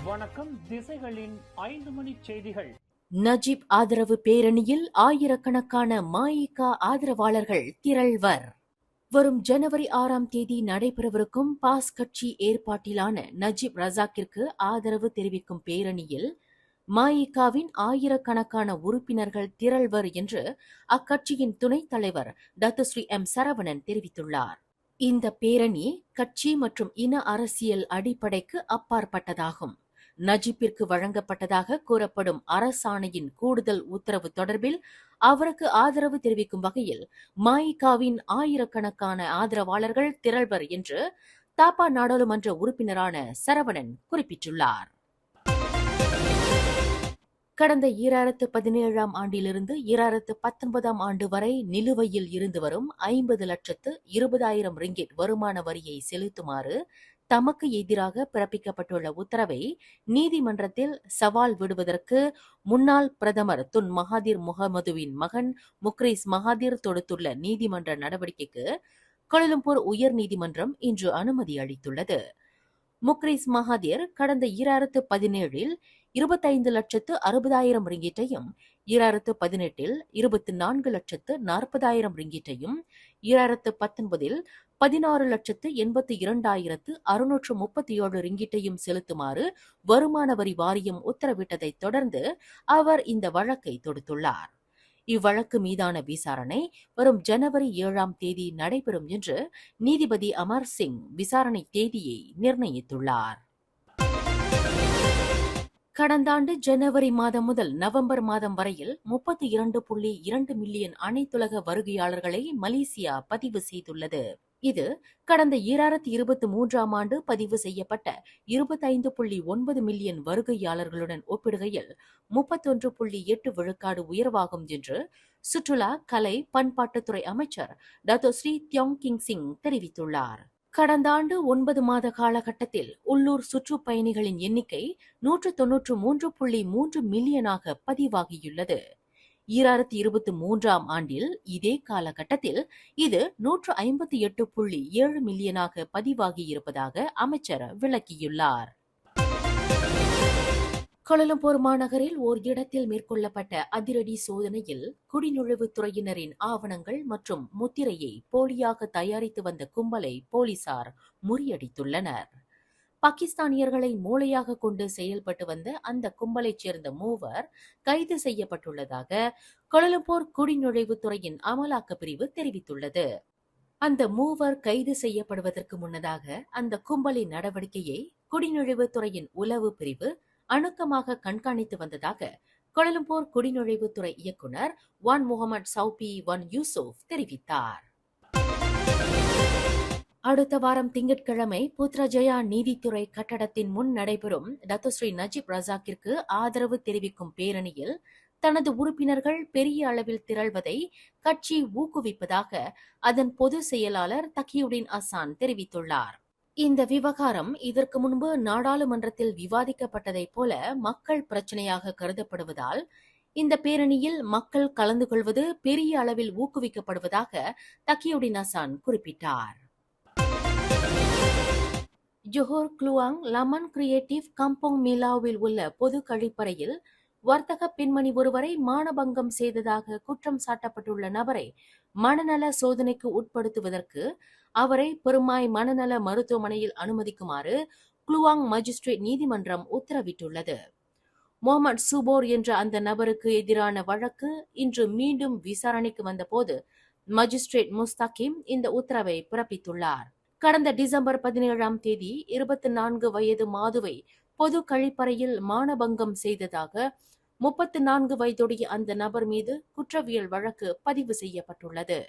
வணக்கம். திசைகளின் 5 மணி செய்திகள். நஜீப் ஆதரவு பேரணியில் ஆயிரக்கணக்கான மஇக ஆதரவாளர்கள் திரள்வர். வரும் ஜனவரி 6ஆம் தேதி நடைபெறவிருக்கும் பாஸ் கட்சி ஏற்பாட்டிலான நஜீப் ரசாக்கிற்கு ஆதரவு தெரிவிக்கும் பேரணியில் மஇகவின் ஆயிரக்கணக்கான உறுப்பினர்கள் திரள்வர் என்று அக்கட்சியின் துணைத் தலைவர் டத்துஸ்ரீ எம் சரவணன் தெரிவித்துள்ளார். இந்த பேரணி கட்சி மற்றும் இன அரசியல் அடிப்படைக்கு அப்பாற்பட்டதாகும். நஜீப்பிற்கு வழங்கப்பட்டதாக கூறப்படும் அரசாணையின் கூடுதல் உத்தரவு தொடர்பில் அவருக்கு ஆதரவு தெரிவிக்கும் வகையில் மஇகவின் ஆயிரக்கணக்கான ஆதரவாளர்கள் திரள்வர் என்று தாப்பா நாடாளுமன்ற உறுப்பினரான சரவணன் குறிப்பிட்டுள்ளார். கடந்த 2017ஆம் ஆண்டிலிருந்து 2019ஆம் ஆண்டு வரை நிலுவையில் இருந்து வரும் 50,20,000 ரிங்கிட் வருமான வரியை செலுத்துமாறு தமக்கு எதிராக பிறப்பிக்கப்பட்டுள்ள உத்தரவை நீதிமன்றத்தில் சவால் விடுவதற்கு முன்னாள் பிரதமர் துன் மகாதிர் முகமதுவின் மகன் முக்ரிஸ் மகாதிர் தொடுத்துள்ள நீதிமன்ற நடவடிக்கைக்கு கோலாலம்பூர் உயர் நீதிமன்றம் இன்று அனுமதி அளித்துள்ளது. முக்ரிஸ் மகாதிர் கடந்த 2017இல் 25,60,000 ரிங்கிட்டையும் 2018இல் 24,40,000 ரிங்கிட்டையும் 2019இல் 16,82,637 ரிங்கிட்டையும் செலுத்துமாறு வருமான வரி வாரியம் உத்தரவிட்டதை தொடர்ந்து அவர் இந்த வழக்கை தொடுத்துள்ளார். இவ்வழக்கு மீதான விசாரணை வரும் ஜனவரி 7ஆம் தேதி நடைபெறும் என்று நீதிபதி அமர் சிங் விசாரணை தேதியை நிர்ணயித்துள்ளார். கடந்த ஆண்டு ஜனவரி மாதம் முதல் நவம்பர் மாதம் வரையில் 32.2 மில்லியன் அனைத்துலக வருகையாளர்களை மலேசியா பதிவு செய்துள்ளது. இது கடந்த 2023ஆம் ஆண்டு பதிவு செய்யப்பட்ட 25.9 மில்லியன் வருகையாளர்களுடன் ஒப்பிடுகையில் 31.8 விழுக்காடு உயர்வாகும் என்று சுற்றுலா, கலை, பண்பாட்டுத்துறை அமைச்சர் டத்தோஸ்ரீ தியோங் கிங் சிங் தெரிவித்துள்ளார். கடந்த ஆண்டு 9 மாத காலகட்டத்தில் உள்ளூர் சுற்றுப்பயணிகளின் எண்ணிக்கை 193.3 மில்லியனாக பதிவாகியுள்ளது. 2023ஆம் ஆண்டில் இதே காலகட்டத்தில் இது 158.7 மில்லியனாக பதிவாகியிருப்பதாக அமைச்சர் விளக்கியுள்ளார். கோலாலம்பூர் மாநகரில் ஓர் இடத்தில் மேற்கொள்ளப்பட்ட அதிரடி சோதனையில் குடிநுழைவுத்துறையினரின் ஆவணங்கள் மற்றும் முத்திரையை போலியாக தயாரித்து வந்த கும்பலை போலீசார் முறியடித்துள்ளனர். பாகிஸ்தானியர்களை மூளையாக கொண்டு செயல்பட்டு வந்த அந்த கும்பலைச் சேர்ந்த 3 கைது செய்யப்பட்டுள்ளதாக கோலாலம்பூர் குடிநுழைவுத்துறையின் அமலாக்க பிரிவு தெரிவித்துள்ளது. அந்த 3 கைது செய்யப்படுவதற்கு முன்னதாக அந்த கும்பலின் நடவடிக்கையை குடிநுழைவுத்துறையின் உளவு பிரிவு அணுக்கமாக கண்காணித்து வந்ததாக கோலாலம்பூர் குடிநுழைவுத்துறை இயக்குநர் வான் முகமது சௌபி வான் யூசுப் தெரிவித்தார். அடுத்த வாரம் திங்கட்கிழமை புத்ராஜயா நீதித்துறை கட்டடத்தின் முன் நடைபெறும் டத்தோஸ்ரீ நஜீப் ரசாக்கிற்கு ஆதரவு தெரிவிக்கும் பேரணியில் தனது உறுப்பினர்கள் பெரிய அளவில் திரள்வதை கட்சி ஊக்குவிப்பதாக அதன் பொதுச் செயலாளர் தக்கியுடின் அசான் தெரிவித்துள்ளார். இந்த விவகாரம் இதற்கு முன்பு நாடாளுமன்றத்தில் விவாதிக்கப்பட்டதைப் போல மக்கள் பிரச்சனையாக கருதப்படுவதால் இந்த பேரணியில் மக்கள் கலந்து கொள்வது பெரிய அளவில் ஊக்குவிக்கப்படுவதாக தக்கியுடின் அசான் குறிப்பிட்டார். ஜொஹோர் க்ளுவாங் லமன் கிரியேட்டிவ் கம்போங் மிலாவில் உள்ள பொது கழிப்பறையில் வர்த்தக பெண்மணி ஒருவரை மானபங்கம் செய்ததாக குற்றம் சாட்டப்பட்டுள்ள நபரை மனநல சோதனைக்கு உட்படுத்துவதற்கு அவரை பெருமாய் மனநல மருத்துவமனையில் அனுமதிக்குமாறு க்ளுவாங் மஜிஸ்ட்ரேட் நீதிமன்றம் உத்தரவிட்டுள்ளது. முகமது சுபோர் என்ற அந்த நபருக்கு எதிரான வழக்கு இன்று மீண்டும் விசாரணைக்கு வந்தபோது மஜிஸ்ட்ரேட் முஸ்தகிம் இந்த உத்தரவை பிறப்பித்துள்ளார். கடந்த டிசம்பர் 17ஆம் தேதி 24 வயது மாதுவை பொது கழிப்பறையில் மானபங்கம் செய்ததாக 34 வயதுடைய அந்த நபர் மீது குற்றவியல் வழக்கு பதிவு செய்யப்பட்டுள்ளது.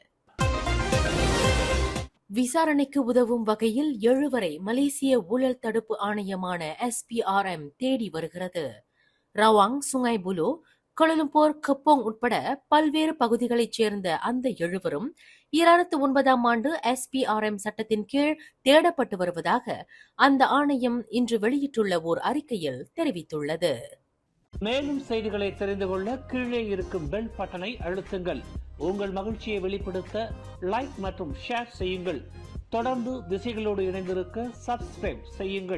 விசாரணைக்கு உதவும் வகையில் 7 மலேசிய ஊழல் தடுப்பு ஆணையமான SPRM தேடி வருகிறது. Rawang, Sungai flow, Kuala Lumpur, Kampung உட்பட பல்வேறு பகுதிகளைச் சேர்ந்த அந்த 7 2009ஆம் ஆண்டு SPRM சட்டத்தின் கீழ் தேடப்பட்டு வருவதாக அந்த ஆணையம் இன்று வெளியிட்டுள்ள ஓர் அறிக்கையில் தெரிவித்துள்ளது. மேலும் செய்திகளை தெரிந்து கொள்ள கீழே இருக்கும் பெல் பட்டனை அழுத்துங்கள். உங்கள் மகிழ்ச்சியை வெளிப்படுத்த லைக் மற்றும் ஷேர் செய்யுங்கள். தொடர்ந்து திசைகளோடு இணைந்திருக்க சப்ஸ்கிரைப் செய்யுங்கள்.